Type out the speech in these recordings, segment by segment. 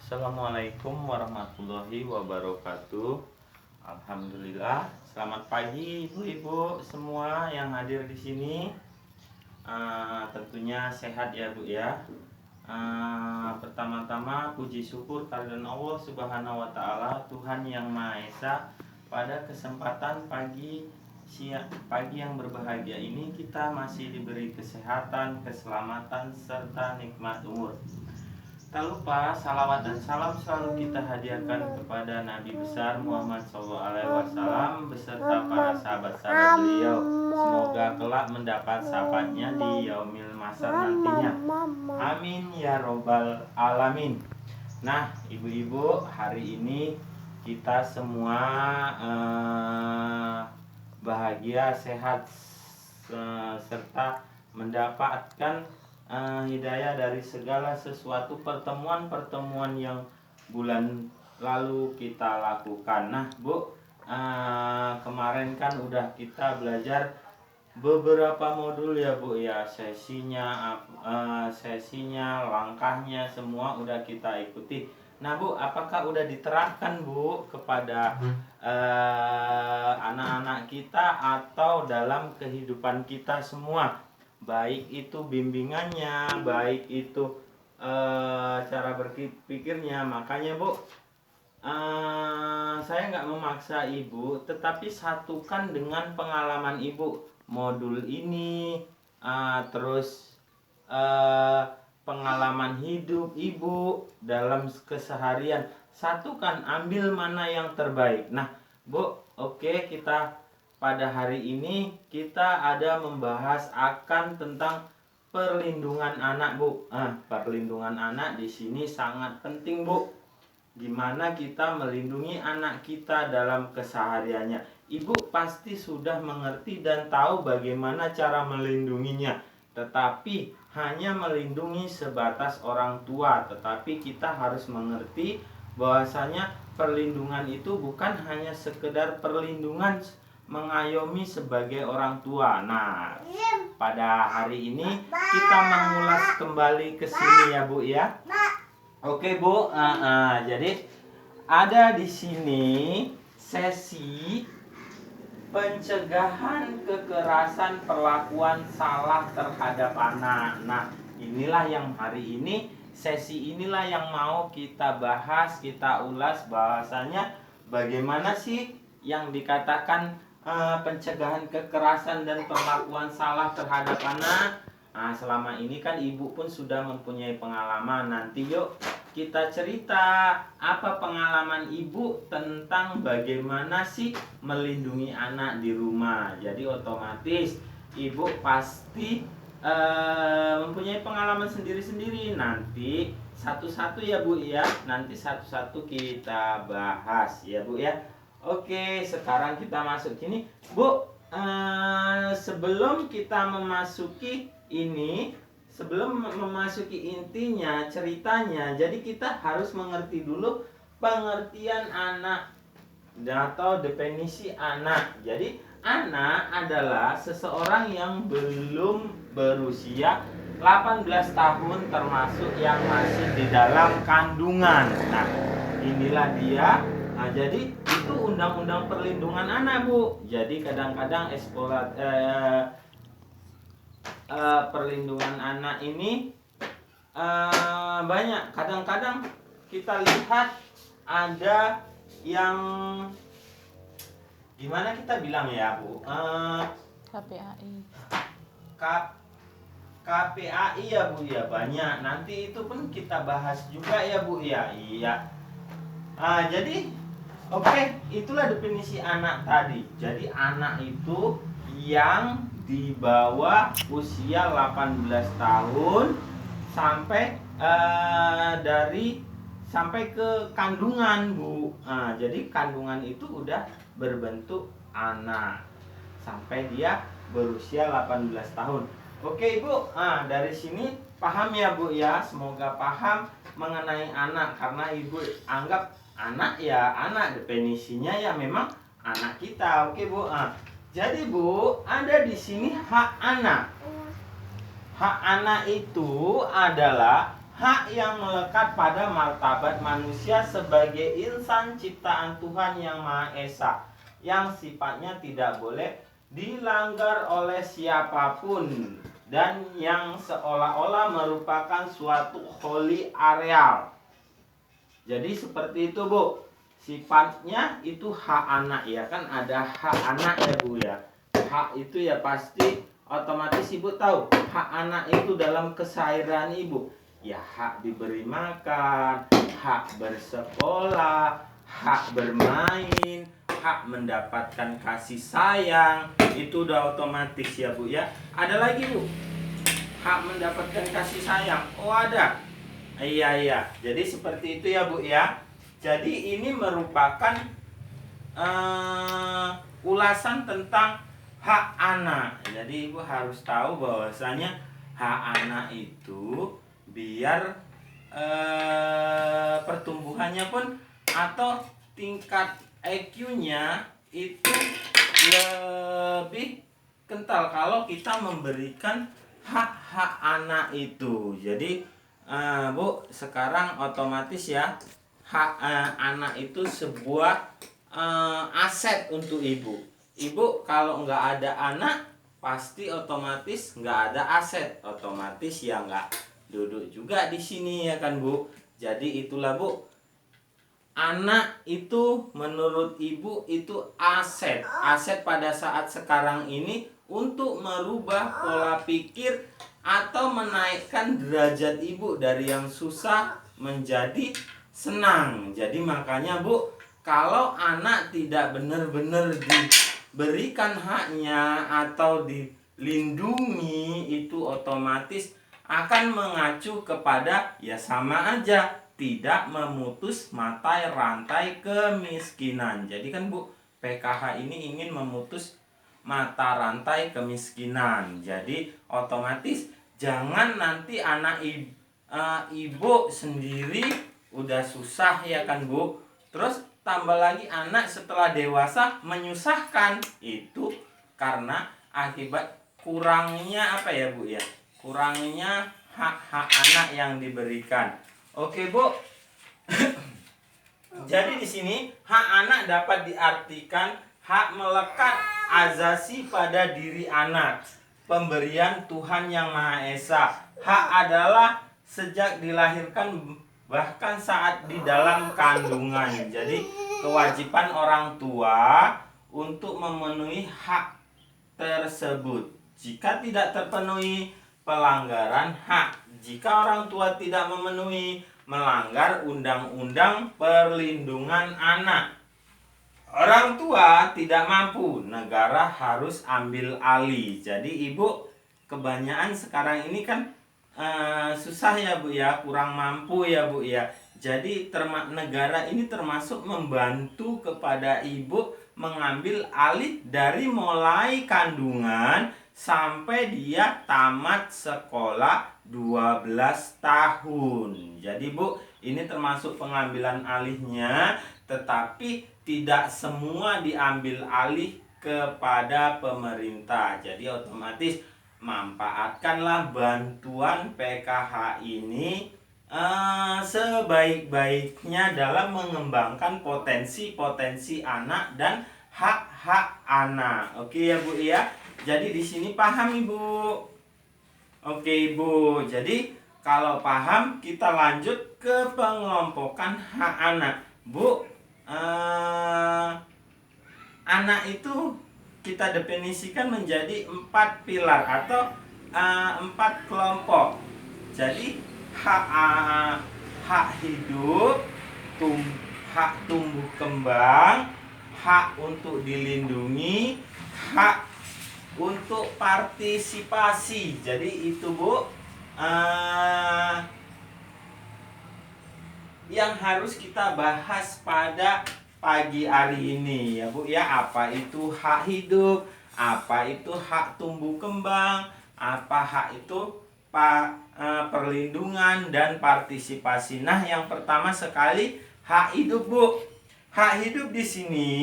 Assalamualaikum warahmatullahi wabarakatuh. Alhamdulillah. Selamat pagi ibu-ibu semua yang hadir di sini. Tentunya sehat ya Bu ya. Pertama-tama puji syukur kehadirat Allah Subhanahu wa taala, Tuhan yang Maha Esa. Pada kesempatan pagi yang berbahagia ini kita masih diberi kesehatan, keselamatan serta nikmat umur. Tak lupa salawat dan salam selalu kita hadiahkan kepada Nabi besar Muhammad SAW beserta para sahabat-sahabat beliau. Semoga kelak mendapat syafaatnya di yaumil mahsyar nantinya. Amin ya robbal alamin. Nah, ibu-ibu, hari ini kita semua bahagia, sehat, serta mendapatkan hidayah dari segala sesuatu pertemuan-pertemuan yang bulan lalu kita lakukan. Nah Bu, kemarin kan udah kita belajar beberapa modul ya Bu ya, sesinya, langkahnya semua udah kita ikuti. Nah Bu, apakah udah diterapkan Bu kepada anak-anak kita atau dalam kehidupan kita semua? Baik itu bimbingannya, baik itu cara berpikirnya. Makanya Bu, saya nggak memaksa ibu, tetapi satukan dengan pengalaman ibu modul ini, terus pengalaman hidup ibu dalam keseharian. Satukan, ambil mana yang terbaik. Nah Bu, oke, kita pada hari ini kita ada membahas akan tentang perlindungan anak Bu. Perlindungan anak di sini sangat penting Bu. Gimana kita melindungi anak kita dalam kesehariannya? Ibu pasti sudah mengerti dan tahu bagaimana cara melindunginya. Tetapi hanya melindungi sebatas orang tua. Tetapi kita harus mengerti bahwasanya perlindungan itu bukan hanya sekedar perlindungan mengayomi sebagai orang tua. Nah, pada hari ini kita mengulas kembali ke sini ya Bu ya. Oke Bu, jadi ada di sini sesi pencegahan kekerasan perlakuan salah terhadap anak. Nah, inilah yang hari ini, sesi inilah yang mau kita bahas, kita ulas bahwasanya bagaimana sih yang dikatakan pencegahan kekerasan dan perlakuan salah terhadap anak. Nah, selama ini kan ibu pun sudah mempunyai pengalaman. Nanti yuk kita cerita apa pengalaman ibu tentang bagaimana sih melindungi anak di rumah. Jadi otomatis ibu pasti mempunyai pengalaman sendiri-sendiri. Nanti satu-satu ya Bu ya. Nanti satu-satu kita bahas ya Bu ya. Oke, sekarang kita masuk sini Bu. Sebelum kita memasuki ini, sebelum memasuki intinya, ceritanya, jadi kita harus mengerti dulu pengertian anak atau definisi anak. Jadi anak adalah seseorang yang belum berusia 18 tahun, termasuk yang masih di dalam kandungan. Nah, inilah dia. Nah, jadi itu undang-undang perlindungan anak Bu. Jadi kadang-kadang perlindungan anak ini banyak. Kadang-kadang kita lihat ada yang gimana kita bilang ya Bu, KPAI. KPAI ya Bu ya, banyak. Nanti itu pun kita bahas juga ya Bu ya. Iya. Jadi oke, itulah definisi anak tadi. Jadi anak itu yang di bawah usia 18 tahun sampai sampai ke kandungan Bu. Jadi kandungan itu udah berbentuk anak sampai dia berusia 18 tahun. Oke Ibu, dari sini paham ya Bu ya. Semoga paham mengenai anak, karena Ibu anggap anak ya anak, definisinya ya memang anak kita. Oke Bu. Jadi Bu, ada di sini hak anak. Hak anak itu adalah hak yang melekat pada martabat manusia sebagai insan ciptaan Tuhan Yang Maha Esa, yang sifatnya tidak boleh dilanggar oleh siapapun dan yang seolah-olah merupakan suatu holy areal. Jadi seperti itu, Bu. Sifatnya itu hak anak ya, kan ada hak anak ya, Bu ya. Hak itu ya pasti otomatis Ibu tahu, hak anak itu dalam kesairan Ibu ya, hak diberi makan, hak bersekolah, hak bermain, hak mendapatkan kasih sayang. Itu udah otomatis ya, Bu ya. Ada lagi, Bu, hak mendapatkan kasih sayang. Oh, ada. Iya. Jadi seperti itu ya, Bu ya. Jadi ini merupakan ulasan tentang hak anak. Jadi Ibu harus tahu bahwasanya hak anak itu biar pertumbuhannya pun atau tingkat IQ-nya itu lebih kental kalau kita memberikan hak-hak anak itu. Jadi Bu, sekarang otomatis ya, hak anak itu sebuah aset untuk Ibu. Ibu kalau nggak ada anak, pasti otomatis nggak ada aset. Otomatis ya nggak duduk juga di sini ya kan, Bu. Jadi itulah, Bu, anak itu menurut Ibu itu aset. Aset pada saat sekarang ini untuk merubah pola pikir atau menaikkan derajat Ibu dari yang susah menjadi senang. Jadi makanya, Bu, kalau anak tidak benar-benar diberikan haknya atau dilindungi, itu otomatis akan mengacu kepada ya sama aja, tidak memutus mata rantai kemiskinan. Jadi kan, Bu, PKH ini ingin memutus mata rantai kemiskinan. Jadi otomatis jangan nanti anak ibu sendiri udah susah ya kan, Bu, terus tambah lagi anak setelah dewasa menyusahkan. Itu karena akibat kurangnya apa ya, Bu ya, kurangnya hak-hak anak yang diberikan. Oke, Bu. Jadi di sini hak anak dapat diartikan hak melekat azasi pada diri anak, pemberian Tuhan Yang Maha Esa. Hak adalah sejak dilahirkan, bahkan saat di dalam kandungan. Jadi kewajiban orang tua untuk memenuhi hak tersebut. Jika tidak terpenuhi, pelanggaran hak. Jika orang tua tidak memenuhi, melanggar undang-undang perlindungan anak. Orang tua tidak mampu, negara harus ambil alih. Jadi Ibu kebanyakan sekarang ini kan susah ya, Bu ya, kurang mampu ya, Bu ya. Jadi negara ini termasuk membantu kepada Ibu mengambil alih dari mulai kandungan sampai dia tamat sekolah 12 tahun. Jadi, Bu, ini termasuk pengambilan alihnya, tetapi tidak semua diambil alih kepada pemerintah. Jadi otomatis manfaatkanlah bantuan PKH ini sebaik-baiknya dalam mengembangkan potensi-potensi anak dan hak-hak anak. Oke ya, Bu ya. Jadi di sini paham, Ibu? Oke, Ibu. Jadi kalau paham, kita lanjut ke pengelompokan hak anak. Bu, anak itu kita definisikan menjadi 4 pilar atau 4 kelompok. Jadi hak hidup, hak tumbuh kembang, hak untuk dilindungi, hak untuk partisipasi. Jadi itu, Bu, yang harus kita bahas pada pagi hari ini ya, Bu ya. Apa itu hak hidup, apa itu hak tumbuh kembang, apa hak itu perlindungan dan partisipasi. Nah, yang pertama sekali hak hidup, Bu. Hak hidup di sini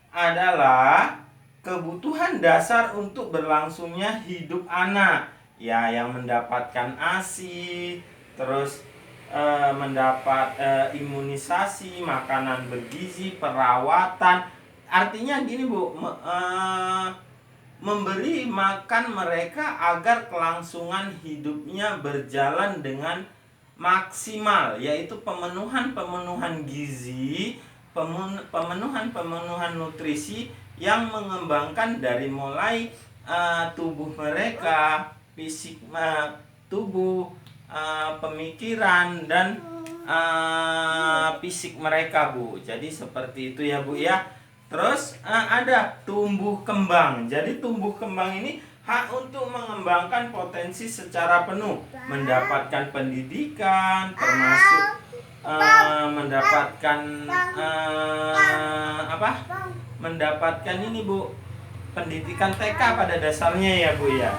adalah kebutuhan dasar untuk berlangsungnya hidup anak ya, yang mendapatkan ASI, terus mendapat imunisasi, makanan bergizi, perawatan. Artinya gini Bu, memberi makan mereka agar kelangsungan hidupnya berjalan dengan maksimal, yaitu pemenuhan gizi, pemenuhan nutrisi yang mengembangkan dari mulai tubuh mereka, fisik tubuh, pemikiran dan fisik mereka Bu. Jadi seperti itu ya Bu ya. Terus ada tumbuh kembang. Jadi tumbuh kembang ini hak untuk mengembangkan potensi secara penuh, mendapatkan pendidikan, termasuk mendapatkan mendapatkan ini Bu, pendidikan TK pada dasarnya ya Bu ya.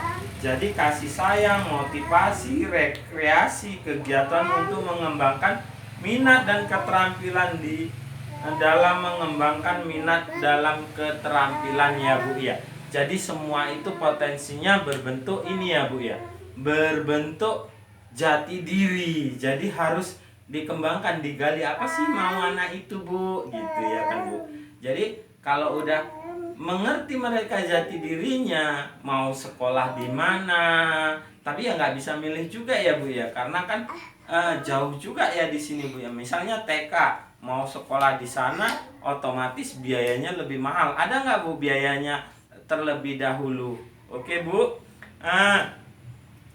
Jadi kasih sayang, motivasi, rekreasi, kegiatan untuk mengembangkan minat dan keterampilan dalam mengembangkan minat dalam keterampilan ya Bu ya. Jadi semua itu potensinya berbentuk ini ya Bu ya, berbentuk jati diri. Jadi harus dikembangkan, digali apa sih mau anak itu Bu, gitu ya kan Bu. Jadi kalau udah mengerti mereka jati dirinya, mau sekolah di mana, tapi ya nggak bisa milih juga ya Bu ya, karena kan jauh juga ya di sini Bu ya. Misalnya TK, mau sekolah di sana, otomatis biayanya lebih mahal. Ada nggak Bu biayanya terlebih dahulu? Oke Bu.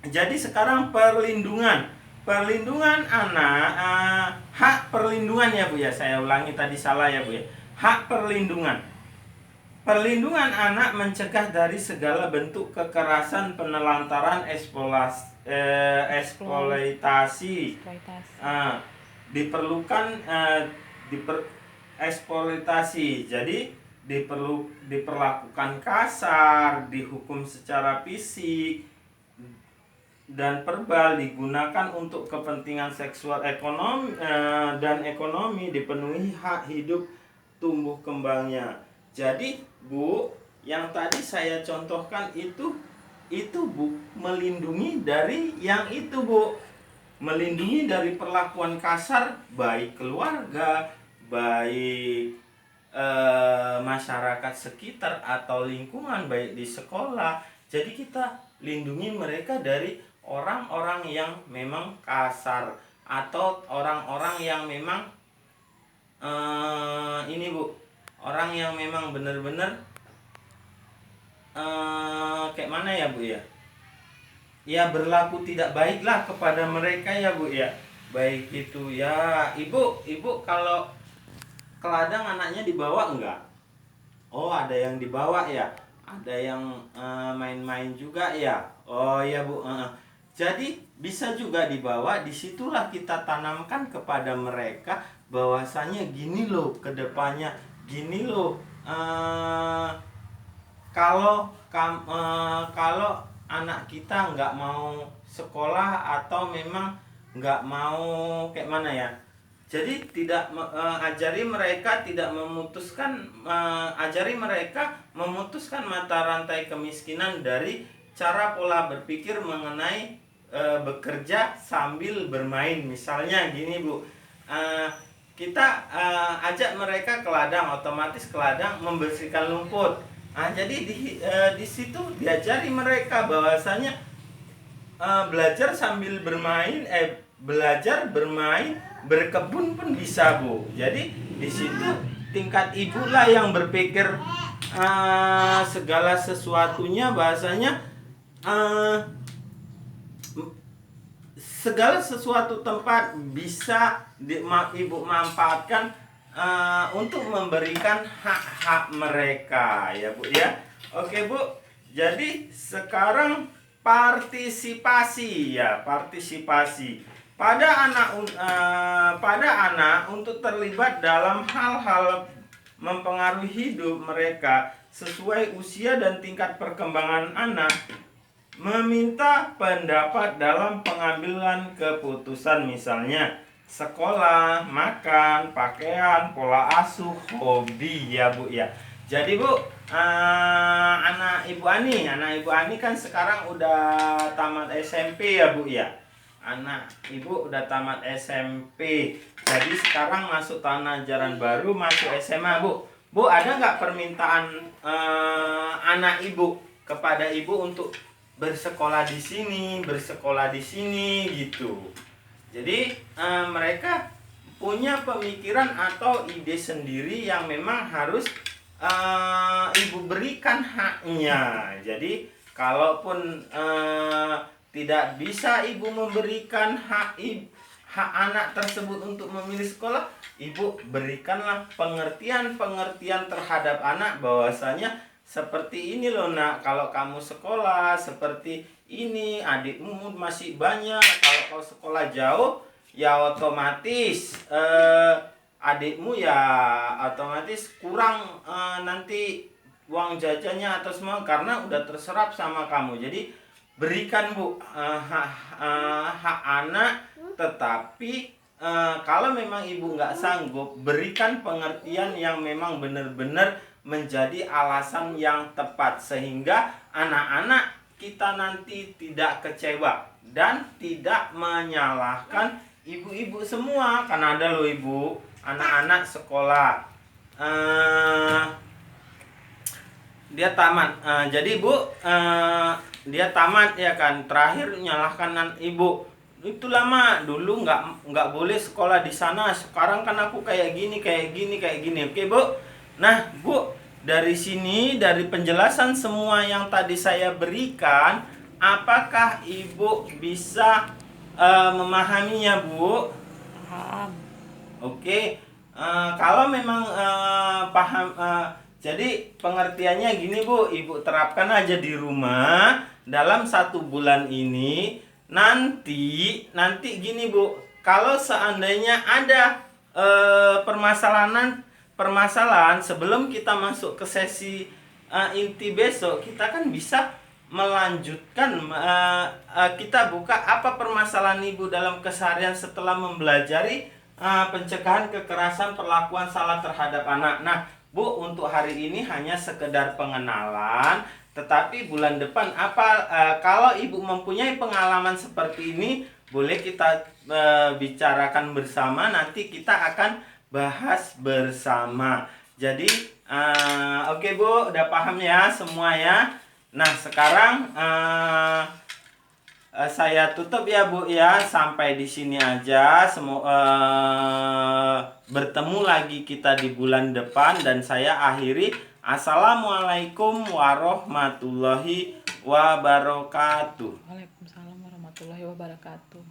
Jadi sekarang perlindungan anak, hak perlindungan ya Bu ya. Saya ulangi tadi salah ya Bu ya. Hak perlindungan. Perlindungan anak mencegah dari segala bentuk kekerasan, penelantaran, eksploitasi. Diperlukan eksploitasi. Jadi diperlakukan kasar, dihukum secara fisik dan verbal, digunakan untuk kepentingan seksual, ekonomi dan ekonomi, dipenuhi hak hidup tumbuh kembangnya. Jadi Bu, yang tadi saya contohkan itu Bu, melindungi dari yang itu Bu, melindungi dari perlakuan kasar, baik keluarga, baik masyarakat sekitar atau lingkungan, baik di sekolah. Jadi kita lindungi mereka dari orang-orang yang memang kasar atau orang-orang yang memang ini Bu, orang yang memang benar-benar kayak mana ya Bu ya? Ya berlaku tidak baiklah kepada mereka ya Bu ya. Baik itu ya, ibu kalau ke ladang anaknya dibawa enggak? Oh, ada yang dibawa ya. Ada yang main-main juga ya. Oh ya Bu. Jadi bisa juga dibawa. Disitulah kita tanamkan kepada mereka bahwasanya gini loh kedepannya, gini loh. Kalau anak kita nggak mau sekolah atau memang nggak mau kayak mana ya, jadi tidak ajari mereka tidak memutuskan, ajari mereka memutuskan mata rantai kemiskinan dari cara pola berpikir mengenai bekerja sambil bermain. Misalnya gini Bu, kita ajak mereka ke ladang, otomatis ke ladang membersihkan lumput. Jadi di situ diajari mereka bahwasanya belajar sambil bermain, belajar bermain, berkebun pun bisa Bu. Jadi di situ tingkat ibulah yang berpikir segala sesuatunya, bahasanya segala sesuatu tempat bisa ibu manfaatkan untuk memberikan hak-hak mereka ya Bu ya. Oke Bu, jadi sekarang partisipasi ya, partisipasi pada anak untuk terlibat dalam hal-hal mempengaruhi hidup mereka sesuai usia dan tingkat perkembangan anak. Meminta pendapat dalam pengambilan keputusan, misalnya sekolah, makan, pakaian, pola asuh, hobi ya Bu ya. Jadi Bu, anak Ibu Ani kan sekarang udah tamat SMP ya Bu ya. anak ibu udah tamat SMP, jadi sekarang masuk tahun ajaran baru, masuk SMA, Bu. Bu, ada nggak permintaan anak ibu kepada ibu untuk bersekolah di sini gitu. Jadi mereka punya pemikiran atau ide sendiri yang memang harus ibu berikan haknya. Jadi kalaupun tidak bisa ibu memberikan hak anak tersebut untuk memilih sekolah, ibu berikanlah pengertian terhadap anak bahwasanya seperti ini loh nak, kalau kamu sekolah seperti ini, adikmu masih banyak, kalau kau sekolah jauh ya otomatis adikmu ya otomatis kurang nanti uang jajannya atau semua karena udah terserap sama kamu. Jadi berikan Bu hak anak, tetapi kalau memang ibu nggak sanggup, berikan pengertian yang memang benar-benar menjadi alasan yang tepat sehingga anak-anak kita nanti tidak kecewa dan tidak menyalahkan ibu-ibu semua. Karena ada loh ibu, anak-anak sekolah dia tamat, jadi Bu dia tamat ya kan, terakhir menyalahkan ibu, itu lama dulu nggak boleh sekolah di sana, sekarang kan aku kayak gini. Oke Bu, nah Bu, dari sini, dari penjelasan semua yang tadi saya berikan, apakah ibu bisa memahaminya Bu? Paham. Oke, kalau memang paham, jadi pengertiannya gini Bu, ibu terapkan aja di rumah dalam 1 bulan ini. Nanti gini Bu, kalau seandainya ada permasalahan sebelum kita masuk ke sesi inti besok, kita kan bisa melanjutkan, kita buka apa permasalahan ibu dalam keseharian setelah mempelajari pencegahan kekerasan perlakuan salah terhadap anak. Nah Bu, untuk hari ini hanya sekedar pengenalan, tetapi bulan depan kalau ibu mempunyai pengalaman seperti ini, boleh kita bicarakan bersama, nanti kita akan bahas bersama. Jadi oke Bu, udah paham ya semua ya. Nah sekarang saya tutup ya Bu ya, sampai di sini aja. Bertemu lagi kita di bulan depan, dan saya akhiri. Assalamualaikum warahmatullahi wabarakatuh. Waalaikumsalam warahmatullahi wabarakatuh.